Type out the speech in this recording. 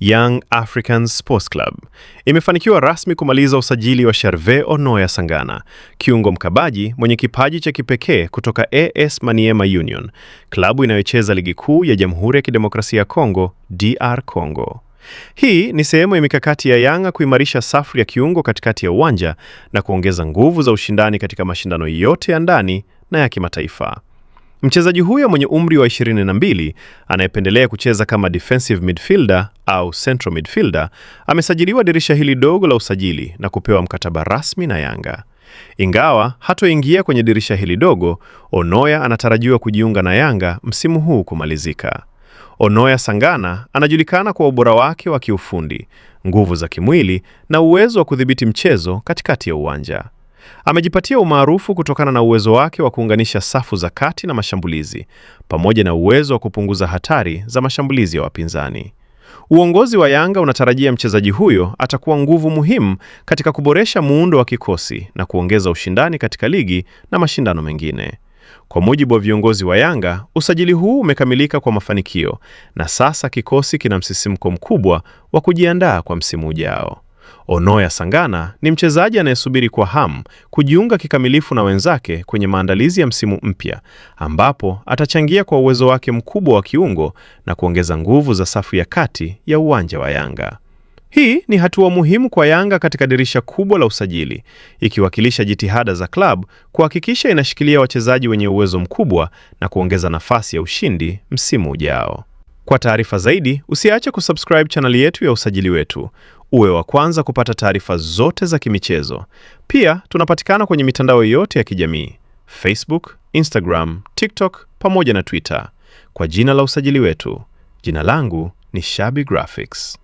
Young Africans Sports Club imefanikiwa rasmi kumaliza usajili wa Gervais Onoya Sangana, kiungo mkabaji mwenye kipaji cha kipekee kutoka AS Maniema Union, klabu inayocheza ligi kuu ya Jamhuri ya Kidemokrasia ya Kongo, DR Congo. Hii ni sehemu ya mikakati ya Yanga kuimarisha safu ya kiungo katikati ya uwanja na kuongeza nguvu za ushindani katika mashindano yote ya ndani na ya kimataifa. Mchezaji huyo mwenye umri wa 22 anayependelea kucheza kama defensive midfielder au central midfielder amesajiliwa dirisha hili dogo la usajili na kupewa mkataba rasmi na Yanga. Ingawa hatoingia kwenye dirisha hili dogo, Onoya anatarajiwa kujiunga na Yanga msimu huu kumalizika. Onoya Sangana anajulikana kwa ubora wake wa kiufundi, nguvu za kimwili na uwezo wa kudhibiti mchezo katikati ya uwanja. Amejipatia umaarufu kutokana na uwezo wake wa kuunganisha safu za kati na mashambulizi, pamoja na uwezo wa kupunguza hatari za mashambulizi ya wapinzani. Uongozi wa Yanga unatarajia mchezaji huyo atakuwa nguvu muhimu katika kuboresha muundo wa kikosi na kuongeza ushindani katika ligi na mashindano mengine. Kwa mujibu wa viongozi wa Yanga, usajili huu umekamilika kwa mafanikio na sasa kikosi kina msisimko mkubwa wa kujiandaa kwa msimu ujao. Onoya Sangana ni mchezaji anayesubiri kwa hamu kujiunga kikamilifu na wenzake kwenye maandalizi ya msimu mpya, ambapo atachangia kwa uwezo wake mkubwa wa kiungo na kuongeza nguvu za safu ya kati ya uwanja wa Yanga. Hii ni hatua muhimu kwa Yanga katika dirisha kubwa la usajili, ikiwakilisha jitihada za klabu kuhakikisha inashikilia wachezaji wenye uwezo mkubwa na kuongeza nafasi ya ushindi msimu ujao. Kwa taarifa zaidi, usiache kusubscribe chaneli yetu ya Usajili Wetu, uwe wa kwanza kupata taarifa zote za kimichezo. Pia tunapatikana kwenye mitandao yote ya kijamii: Facebook, Instagram, TikTok pamoja na Twitter kwa jina la Usajili Wetu. Jina langu ni Shabi Graphics.